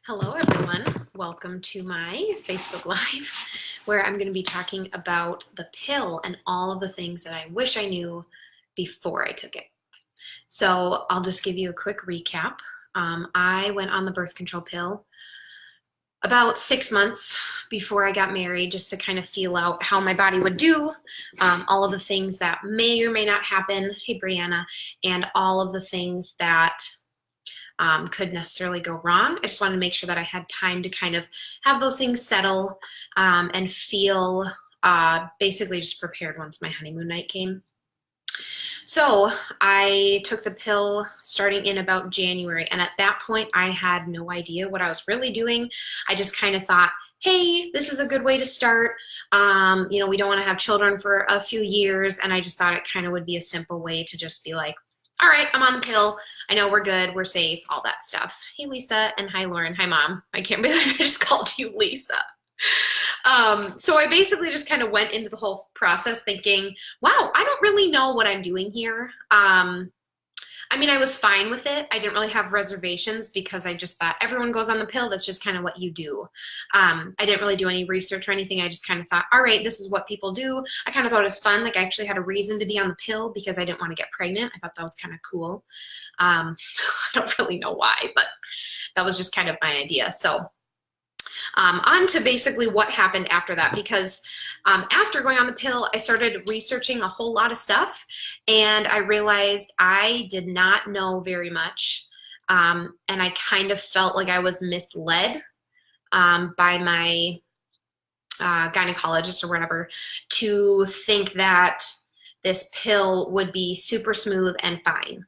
Hello everyone, welcome to my Facebook Live where I'm going to be talking about the pill and all of the things that I wish I knew before I took it. So I'll just give you a quick recap. I went on the birth control pill about 6 months before I got married just to kind of feel out how my body would do, all of the things that may or may not happen, hey Brianna, and all of the things that could necessarily go wrong. I just wanted to make sure that I had time to kind of have those things settle and feel basically just prepared once my honeymoon night came. So I took the pill starting in about January, and at that point I had no idea what I was really doing. I just kind of thought, hey, this is a good way to start. We don't want to have children for a few years, and I just thought it kind of would be a simple way to just be like, all right, I'm on the pill. I know we're good, we're safe, all that stuff. Hey, Lisa, and hi, Lauren. Hi, Mom. I can't believe I just called you Lisa. So I basically just kind of went into the whole process thinking, wow, I don't really know what I'm doing here. I was fine with it. I didn't really have reservations because I just thought everyone goes on the pill. That's just kind of what you do. I didn't really do any research or anything. I just kind of thought, all right, this is what people do. I kind of thought it was fun. Like I actually had a reason to be on the pill because I didn't want to get pregnant. I thought that was kind of cool. I don't really know why, but that was just kind of my idea. So on to basically what happened after that, because after going on the pill, I started researching a whole lot of stuff, and I realized I did not know very much, and I kind of felt like I was misled by my gynecologist or whatever to think that this pill would be super smooth and fine.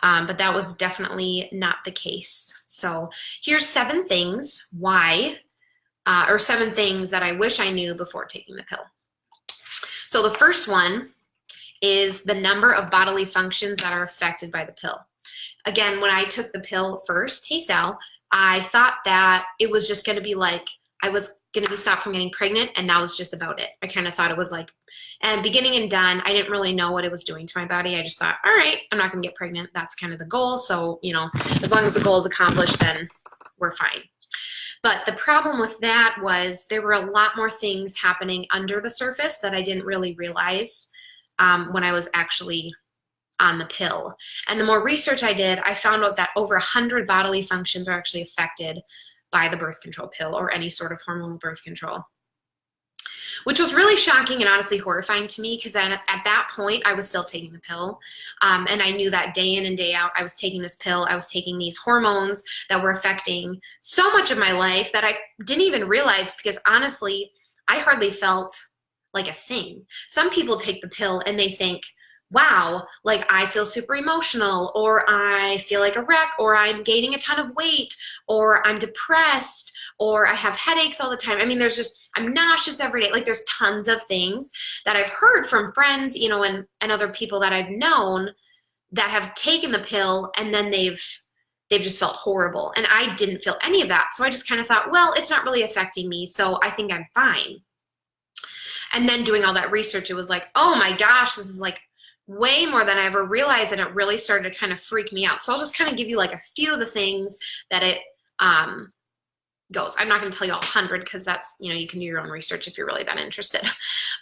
But that was definitely not the case. So here's 7 things or 7 things that I wish I knew before taking the pill. So the first one is the number of bodily functions that are affected by the pill. Again, when I took the pill first, hey Sal, I thought that it was just going to be like, I was going to be stopped from getting pregnant, and that was just about it. I kind of thought it was like, and beginning and done. I didn't really know what it was doing to my body. I just thought, all right, I'm not going to get pregnant. That's kind of the goal. So, as long as the goal is accomplished, then we're fine. But the problem with that was there were a lot more things happening under the surface that I didn't really realize when I was actually on the pill. And the more research I did, I found out that over 100 bodily functions are actually affected by the birth control pill or any sort of hormonal birth control, which was really shocking and honestly horrifying to me, because then at that point I was still taking the pill, and I knew that day in and day out I was taking this pill. I was taking these hormones that were affecting so much of my life that I didn't even realize, because honestly I hardly felt like a thing. Some people take the pill and they think, wow, like I feel super emotional, or I feel like a wreck, or I'm gaining a ton of weight, or I'm depressed, or I have headaches all the time. I'm nauseous every day. Like there's tons of things that I've heard from friends, and other people that I've known that have taken the pill, and then they've just felt horrible. And I didn't feel any of that. So I just kind of thought, well, it's not really affecting me, so I think I'm fine. And then doing all that research, it was like, oh my gosh, this is like way more than I ever realized, and it really started to kind of freak me out. So I'll just kind of give you like a few of the things that it goes. I'm not going to tell you all 100, because that's, you can do your own research if you're really that interested.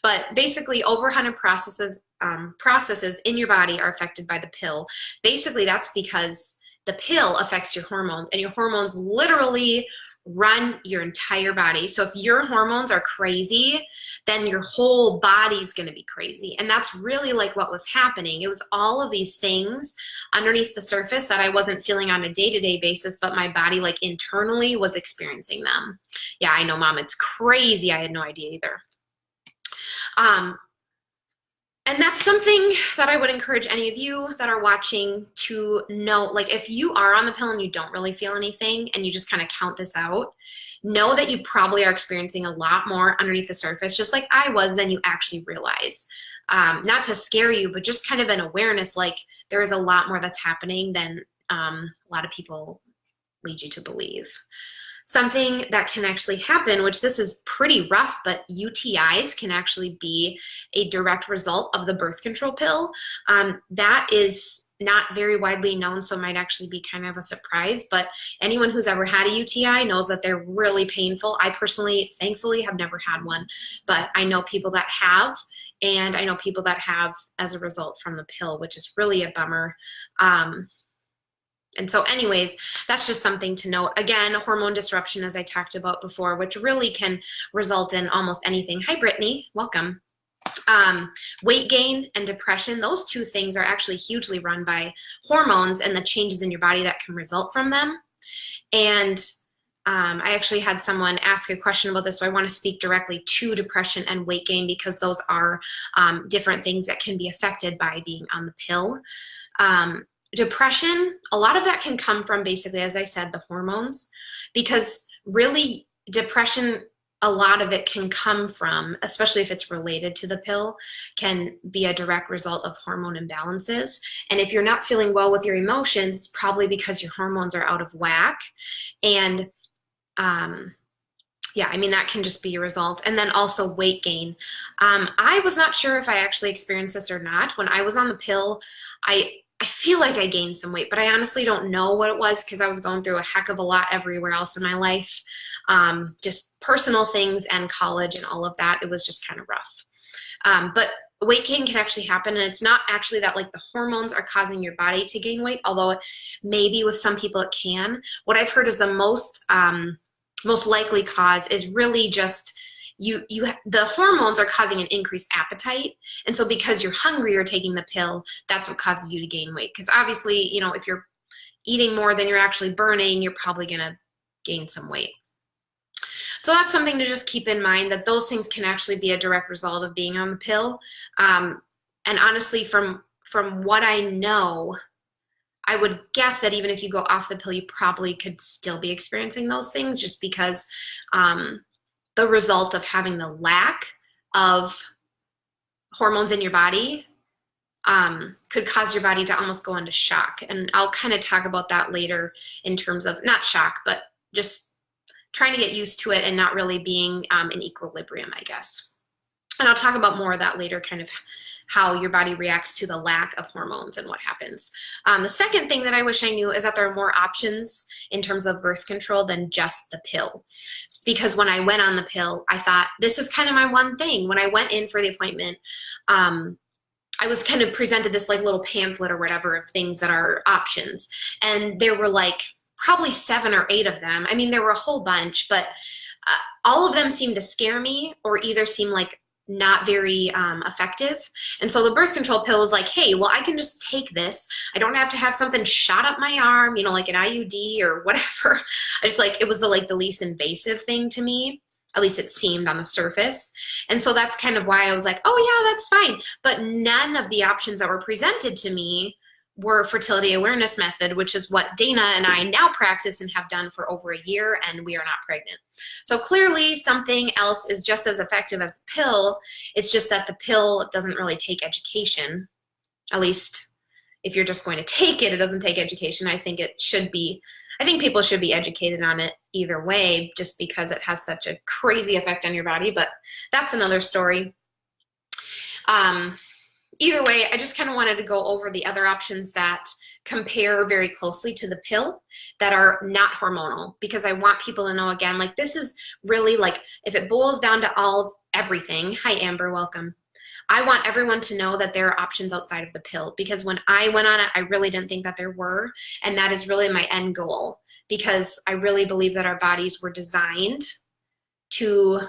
But basically over 100 processes in your body are affected by the pill. Basically that's because the pill affects your hormones, and your hormones literally run your entire body. So if your hormones are crazy, then your whole body's going to be crazy. And that's really like what was happening. It was all of these things underneath the surface that I wasn't feeling on a day-to-day basis, but my body like internally was experiencing them. Yeah, I know, Mom, it's crazy. I had no idea either. And that's something that I would encourage any of you that are watching to know. Like if you are on the pill and you don't really feel anything and you just kind of count this out, know that you probably are experiencing a lot more underneath the surface, just like I was, than you actually realize. Not to scare you, but just kind of an awareness, like there is a lot more that's happening than a lot of people lead you to believe. something that can actually happen, which this is pretty rough, but UTIs can actually be a direct result of the birth control pill. That is not very widely known, so it might actually be kind of a surprise, but anyone who's ever had a UTI knows that they're really painful. I personally, thankfully, have never had one, but I know people that have, and I know people that have as a result from the pill, which is really a bummer. And so anyways, that's just something to note. Again, hormone disruption, as I talked about before, which really can result in almost anything. Hi, Brittany, welcome. Weight gain and depression, those two things are actually hugely run by hormones and the changes in your body that can result from them. And I actually had someone ask a question about this, so I want to speak directly to depression and weight gain because those are different things that can be affected by being on the pill. Depression, a lot of that can come from basically, as I said, the hormones, because really depression, a lot of it can come from, especially if it's related to the pill, can be a direct result of hormone imbalances. And if you're not feeling well with your emotions, it's probably because your hormones are out of whack. And yeah, I mean, that can just be a result. And then also weight gain. I was not sure if I actually experienced this or not. When I was on the pill, I feel like I gained some weight, but I honestly don't know what it was because I was going through a heck of a lot everywhere else in my life. Just personal things and college and all of that. It was just kind of rough. But weight gain can actually happen, and it's not actually that like the hormones are causing your body to gain weight, although maybe with some people it can. What I've heard is the most likely cause is really just the hormones are causing an increased appetite. And so because you're hungry or taking the pill, that's what causes you to gain weight. Because obviously, you know, if you're eating more than you're actually burning, you're probably going to gain some weight. So that's something to just keep in mind, that those things can actually be a direct result of being on the pill. And honestly, from what I know, I would guess that even if you go off the pill, you probably could still be experiencing those things, just because the result of having the lack of hormones in your body could cause your body to almost go into shock. And I'll kind of talk about that later in terms of not shock, but just trying to get used to it and not really being in equilibrium, I guess. And I'll talk about more of that later, kind of how your body reacts to the lack of hormones and what happens. The second thing that I wish I knew is that there are more options in terms of birth control than just the pill. Because when I went on the pill, I thought, this is kind of my one thing. When I went in for the appointment, I was kind of presented this like little pamphlet or whatever of things that are options. And there were like probably 7 or 8 of them. I mean, there were a whole bunch, but all of them seemed to scare me or either seem like not very effective. And so the birth control pill was like, hey, well, I can just take this. I don't have to have something shot up my arm, you know, like an IUD or whatever. I just like, it was the least invasive thing to me. At least it seemed on the surface. And so that's kind of why I was like, oh yeah, that's fine. But none of the options that were presented to me were Fertility Awareness Method, which is what Dana and I now practice and have done for over a year, and we are not pregnant. So clearly something else is just as effective as the pill. It's just that the pill doesn't really take education. At least if you're just going to take it, it doesn't take education. I think people should be educated on it either way, just because it has such a crazy effect on your body, but that's another story. Either way, I just kind of wanted to go over the other options that compare very closely to the pill that are not hormonal, because I want people to know, again, like this is really like, if it boils down to everything, hi Amber, welcome. I want everyone to know that there are options outside of the pill, because when I went on it, I really didn't think that there were, and that is really my end goal, because I really believe that our bodies were designed to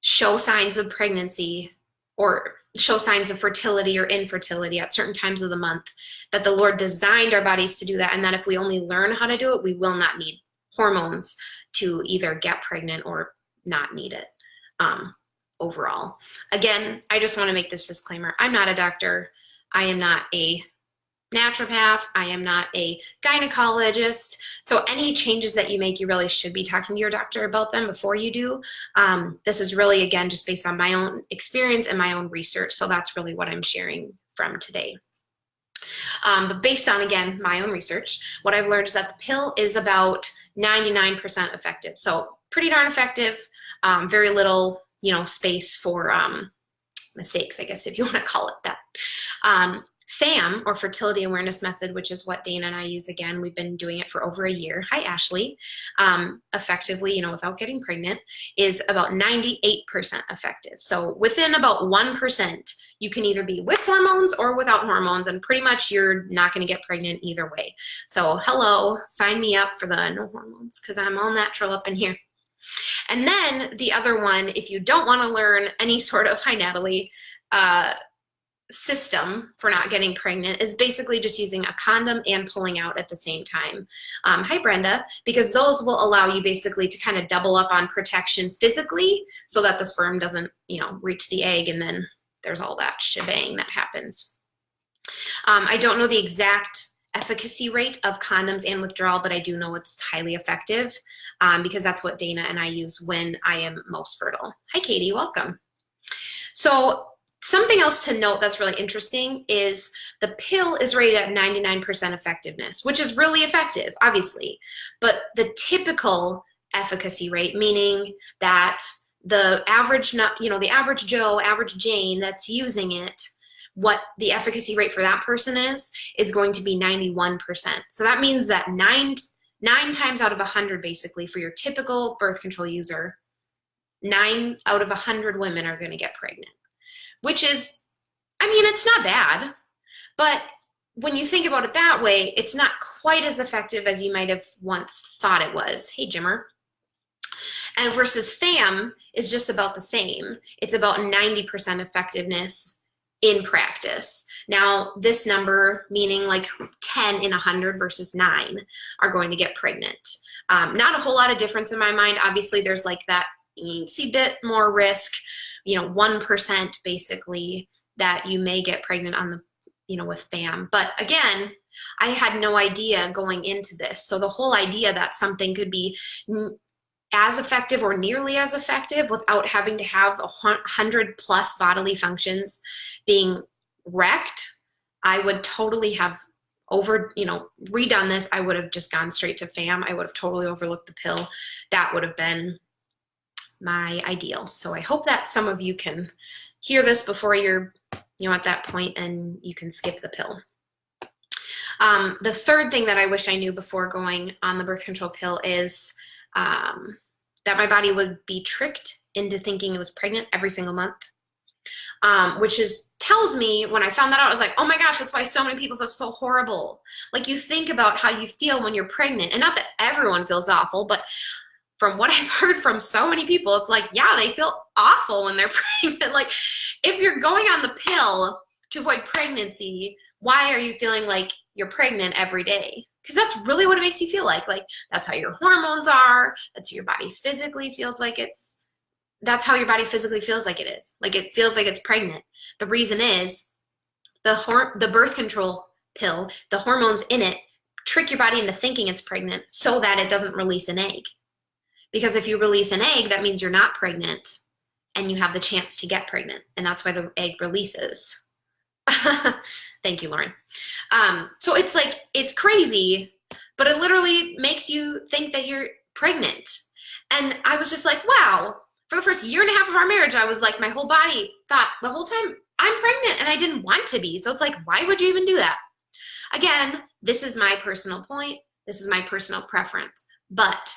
show signs of pregnancy or show signs of fertility or infertility at certain times of the month, that the Lord designed our bodies to do that, and that if we only learn how to do it, we will not need hormones to either get pregnant or not need it overall. Again, I just want to make this disclaimer. I'm not a doctor. I am not a naturopath. I am not a gynecologist. So any changes that you make, you really should be talking to your doctor about them before you do. This is really, again, just based on my own experience and my own research. So that's really what I'm sharing from today. But based on, again, my own research, what I've learned is that the pill is about 99% effective. So pretty darn effective. Very little, space for mistakes, I guess, if you want to call it that. FAM, or Fertility Awareness Method, which is what Dana and I use. Again, we've been doing it for over a year. Hi, Ashley. Effectively, without getting pregnant, is about 98% effective. So within about 1%, you can either be with hormones or without hormones, and pretty much you're not going to get pregnant either way. So hello, sign me up for the no hormones, because I'm all natural up in here. And then the other one, if you don't want to learn any sort of, hi Natalie, system for not getting pregnant, is basically just using a condom and pulling out at the same time. Hi Brenda, because those will allow you basically to kind of double up on protection physically so that the sperm doesn't, reach the egg, and then there's all that shebang that happens. I don't know the exact efficacy rate of condoms and withdrawal, but I do know it's highly effective because that's what Dana and I use when I am most fertile. Hi Katie, welcome. So something else to note that's really interesting is the pill is rated at 99% effectiveness, which is really effective, obviously. But the typical efficacy rate, meaning that the average, the average Joe, average Jane that's using it, what the efficacy rate for that person is going to be 91%. So that means that nine times out of 100, basically, for your typical birth control user, 9 out of 100 women are going to get pregnant. Which is, it's not bad, but when you think about it that way, it's not quite as effective as you might have once thought it was. Hey, Jimmer. And versus FAM is just about the same. It's about 90% effectiveness in practice. Now, this number, meaning like 10 in 100 versus 9, are going to get pregnant. Not a whole lot of difference in my mind. Obviously, there's like that teensy bit more risk, 1% basically, that you may get pregnant on the, with FAM. But again, I had no idea going into this. So the whole idea that something could be as effective or nearly as effective without having to have 100 plus bodily functions being wrecked, I would totally have redone this. I would have just gone straight to FAM. I would have totally overlooked the pill. That would have been my ideal. So I hope that some of you can hear this before you're at that point and you can skip the pill. The third thing that I wish I knew before going on the birth control pill is that my body would be tricked into thinking it was pregnant every single month, which tells me, when I found that out, I was like, oh my gosh, that's why so many people feel so horrible. Like, you think about how you feel when you're pregnant, and not that everyone feels awful, but from what I've heard from so many people, it's like, yeah, they feel awful when they're pregnant. Like, if you're going on the pill to avoid pregnancy, why are you feeling like you're pregnant every day? Because that's really what it makes you feel like. Like, that's how your hormones are. That's how your body physically feels like that's how your body physically feels like it is. Like, it feels like it's pregnant. The reason is the birth control pill, the hormones in it, trick your body into thinking it's pregnant so that it doesn't release an egg. Because if you release an egg, that means you're not pregnant and you have the chance to get pregnant. And that's why the egg releases. Thank you, Lauren. So it's like, it's crazy, but it literally makes you think that you're pregnant. And I was just like, wow. For the first year and a half of our marriage, I was like, my whole body thought the whole time, I'm pregnant, and I didn't want to be. So it's like, why would you even do that? Again, this is my personal point. This is my personal preference. But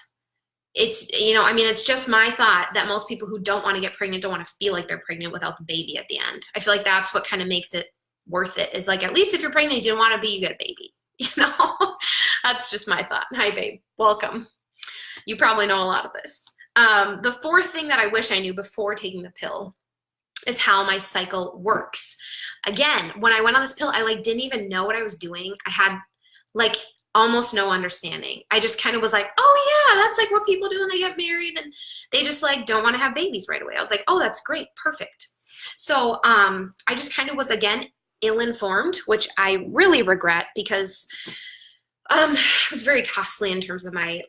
it's, it's just my thought that most people who don't want to get pregnant don't want to feel like they're pregnant without the baby at the end. I feel like that's what kind of makes it worth it, is like, at least if you're pregnant, you don't want to be, you get a baby. That's just my thought. Hi, babe. Welcome. You probably know a lot of this. The fourth thing that I wish I knew before taking the pill is how my cycle works. Again, when I went on this pill, I didn't even know what I was doing. I had almost no understanding. I just kind of was like, oh yeah, that's like what people do when they get married, and they just don't want to have babies right away. I was like, oh, that's great. Perfect. So I just kind of was, again, ill-informed, which I really regret, because it was very costly in terms of my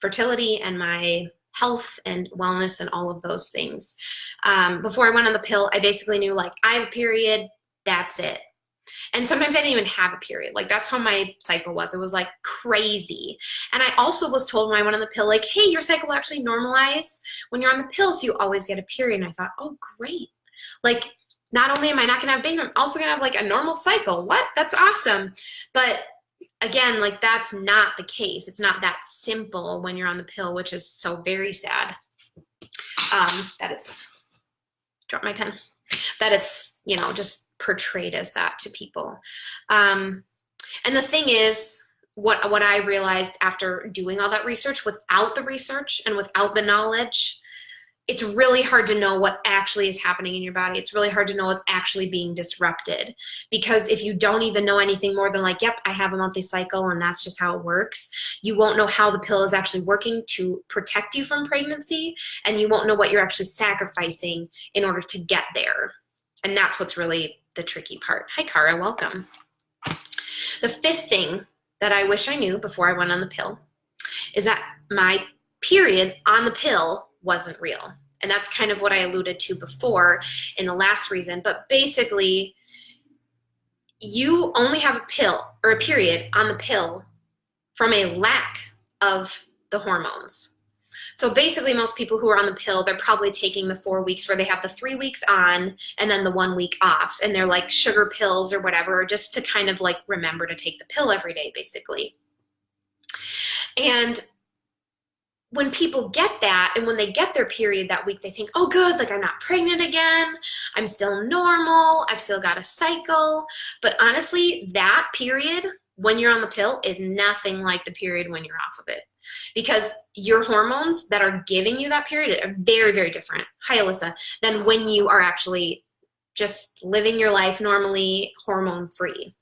fertility and my health and wellness and all of those things. Before I went on the pill, I basically knew I have a period, that's it. And sometimes I didn't even have a period. Like, that's how my cycle was. It was like crazy. And I also was told when I went on the pill, like, hey, your cycle will actually normalize when you're on the pill, so you always get a period. And I thought, oh, great. Like, not only am I not gonna have a baby, I'm also gonna have like a normal cycle. What? That's awesome. But again, like, that's not the case. It's not that simple when you're on the pill, which is so very sad. That it's, drop my pen, that it's, you know, just portrayed as that to people. And the thing is, what I realized after doing all that research, without the research and without the knowledge, it's really hard to know what actually is happening in your body. It's really hard to know what's actually being disrupted, because if you don't even know anything more than like, yep, I have a monthly cycle and that's just how it works, you won't know how the pill is actually working to protect you from pregnancy, and you won't know what you're actually sacrificing in order to get there. And that's what's really the tricky part. Hi, Cara, welcome. The fifth thing that I wish I knew before I went on the pill is that my period on the pill wasn't real. And that's kind of what I alluded to before in the last reason. But basically, you only have a pill or a period on the pill from a lack of the hormones. So basically, most people who are on the pill, they're probably taking the 4 weeks where they have the 3 weeks on and then the 1 week off. And they're like sugar pills or whatever, just to kind of like remember to take the pill every day, basically. And when people get that, and when they get their period that week, they think, oh, good, like I'm not pregnant again. I'm still normal. I've still got a cycle. But honestly, that period when you're on the pill is nothing like the period when you're off of it, because your hormones that are giving you that period are very, very different. Hi, Alyssa. Than when you are actually just living your life normally, hormone free.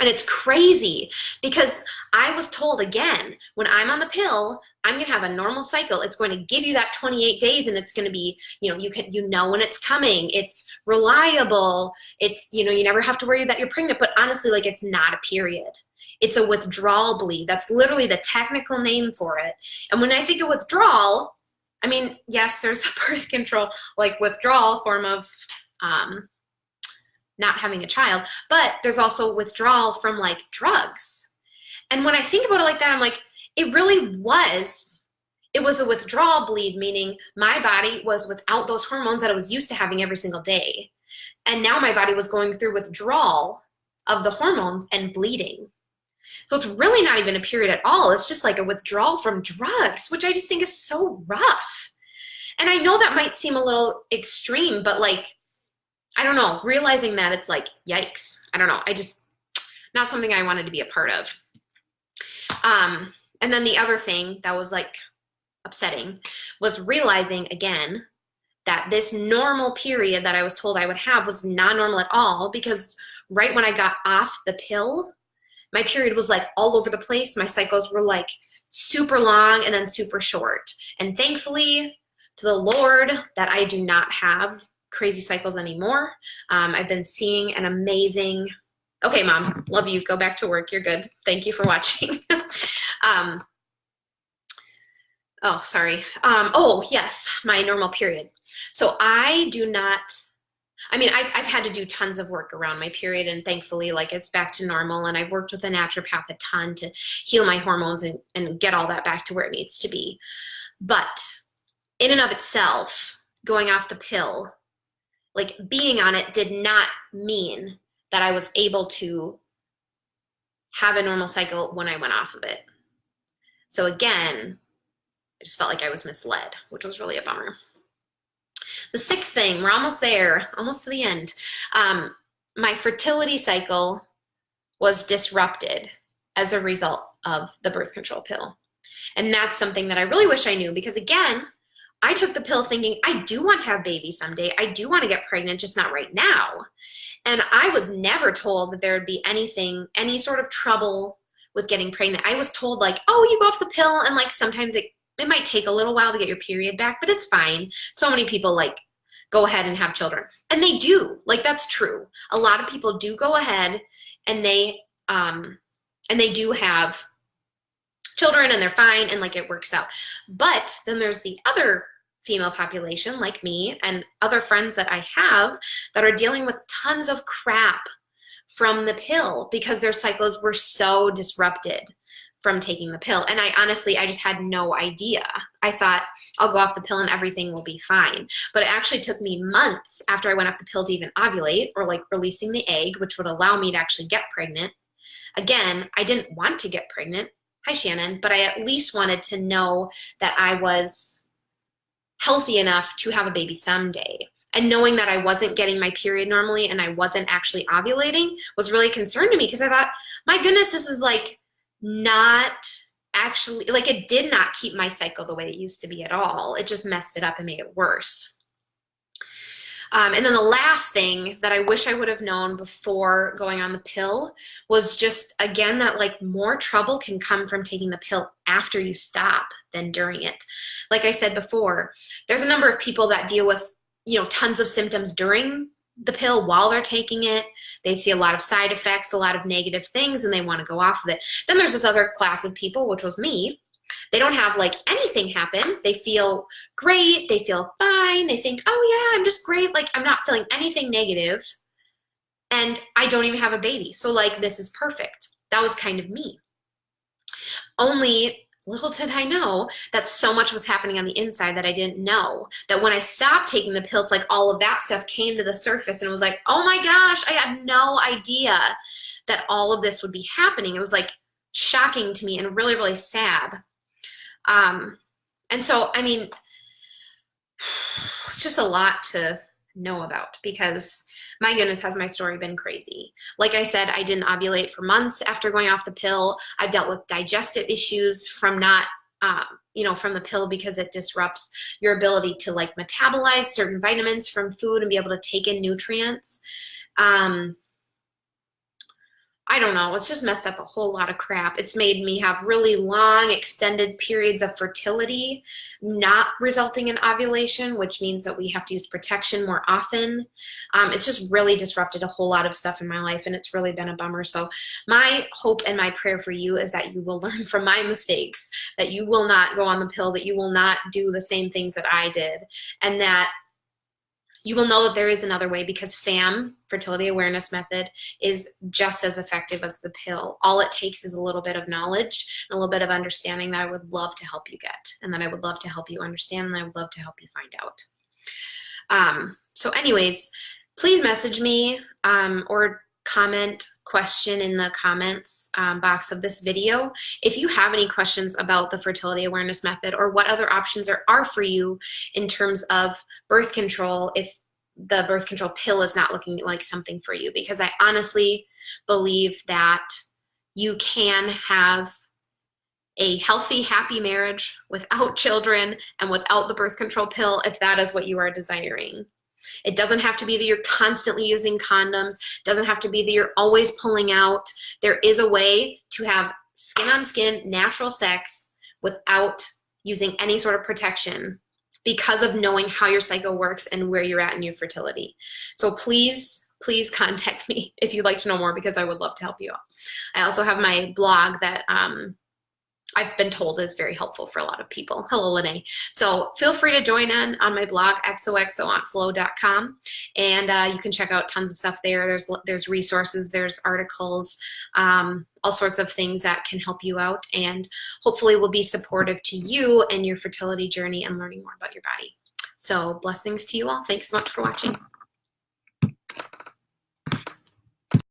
And it's crazy, because I was told, again, when I'm on the pill, I'm going to have a normal cycle. It's going to give you that 28 days, and it's going to be, you know when it's coming. It's reliable. It's, you never have to worry that you're pregnant. But honestly, like, it's not a period. It's a withdrawal bleed. That's literally the technical name for it. And when I think of withdrawal, I mean, yes, there's the birth control, like withdrawal form of not having a child, but there's also withdrawal from like drugs. And when I think about it like that, I'm like, it was a withdrawal bleed, meaning my body was without those hormones that I was used to having every single day. And now my body was going through withdrawal of the hormones and bleeding. So it's really not even a period at all. It's just like a withdrawal from drugs, which I just think is so rough. And I know that might seem a little extreme, but like, I don't know, realizing that, it's like, yikes. I don't know. Not something I wanted to be a part of. And then the other thing that was like upsetting was realizing again that this normal period that I was told I would have was not normal at all, because right when I got off the pill, my period was like all over the place. My cycles were like super long and then super short. And thankfully to the Lord that I do not have crazy cycles anymore. I've been seeing an amazing, okay, Mom, love you. Go back to work. You're good. Thank you for watching. Oh, sorry. Oh, yes, my normal period. So I've had to do tons of work around my period, and thankfully, like, it's back to normal. And I've worked with a naturopath a ton to heal my hormones and get all that back to where it needs to be. But in and of itself, going off the pill, like being on it, did not mean that I was able to have a normal cycle when I went off of it. So again, I just felt like I was misled, which was really a bummer. The sixth thing, we're almost there, almost to the end. My fertility cycle was disrupted as a result of the birth control pill. And that's something that I really wish I knew, because again, I took the pill thinking I do want to have babies someday. I do want to get pregnant, just not right now. And I was never told that there would be any sort of trouble with getting pregnant. I was told like, oh, you go off the pill and like sometimes it might take a little while to get your period back, but it's fine. So many people like go ahead and have children. And they do, like, that's true. A lot of people do go ahead and they do have children and they're fine and like it works out. But then there's the other female population like me and other friends that I have that are dealing with tons of crap from the pill because their cycles were so disrupted from taking the pill. And I just had no idea. I thought I'll go off the pill and everything will be fine. But it actually took me months after I went off the pill to even ovulate, or like releasing the egg, which would allow me to actually get pregnant. Again, I didn't want to get pregnant. Hi, Shannon. But I at least wanted to know that I was healthy enough to have a baby someday. And knowing that I wasn't getting my period normally and I wasn't actually ovulating was really a concern to me, because I thought, my goodness, this is like not actually, like, it did not keep my cycle the way it used to be at all. It just messed it up and made it worse. And then the last thing that I wish I would have known before going on the pill was just, again, that like more trouble can come from taking the pill after you stop than during it. Like I said before, there's a number of people that deal with, tons of symptoms during the pill while they're taking it. They see a lot of side effects, a lot of negative things, and they want to go off of it. Then there's this other class of people, which was me. They don't have like anything happen. They feel great. They feel fine. They think, oh yeah, I'm just great. Like, I'm not feeling anything negative, and I don't even have a baby. So like, this is perfect. That was kind of me. Only little did I know that so much was happening on the inside that I didn't know. That when I stopped taking the pill, it's like all of that stuff came to the surface, and it was like, oh my gosh, I had no idea that all of this would be happening. It was like shocking to me and really, really sad. And so, I mean, it's just a lot to know about, because my goodness, has my story been crazy. Like I said, I didn't ovulate for months after going off the pill. I've dealt with digestive issues from not, from the pill, because it disrupts your ability to like metabolize certain vitamins from food and be able to take in nutrients. I don't know, it's just messed up a whole lot of crap. It's made me have really long, extended periods of fertility, not resulting in ovulation, which means that we have to use protection more often. It's just really disrupted a whole lot of stuff in my life, and it's really been a bummer. So my hope and my prayer for you is that you will learn from my mistakes, that you will not go on the pill, that you will not do the same things that I did, and that you will know that there is another way, because FAM, Fertility Awareness Method, is just as effective as the pill. All it takes is a little bit of knowledge and a little bit of understanding that I would love to help you get, and that I would love to help you understand, and I would love to help you find out. So anyways, please message me or comment question in the comments box of this video if you have any questions about the Fertility Awareness Method, or what other options there are for you in terms of birth control if the birth control pill is not looking like something for you. Because I honestly believe that you can have a healthy, happy marriage without children and without the birth control pill, if that is what you are desiring. It doesn't have to be that you're constantly using condoms. It doesn't have to be that you're always pulling out. There is a way to have skin-on-skin, natural sex without using any sort of protection, because of knowing how your cycle works and where you're at in your fertility. So please, please contact me if you'd like to know more, because I would love to help you out. I also have my blog that I've been told is very helpful for a lot of people. Hello, Lene. So feel free to join in on my blog, xoxoonflow.com, and you can check out tons of stuff there. There's resources, there's articles, all sorts of things that can help you out, and hopefully will be supportive to you and your fertility journey and learning more about your body. So blessings to you all. Thanks so much for watching.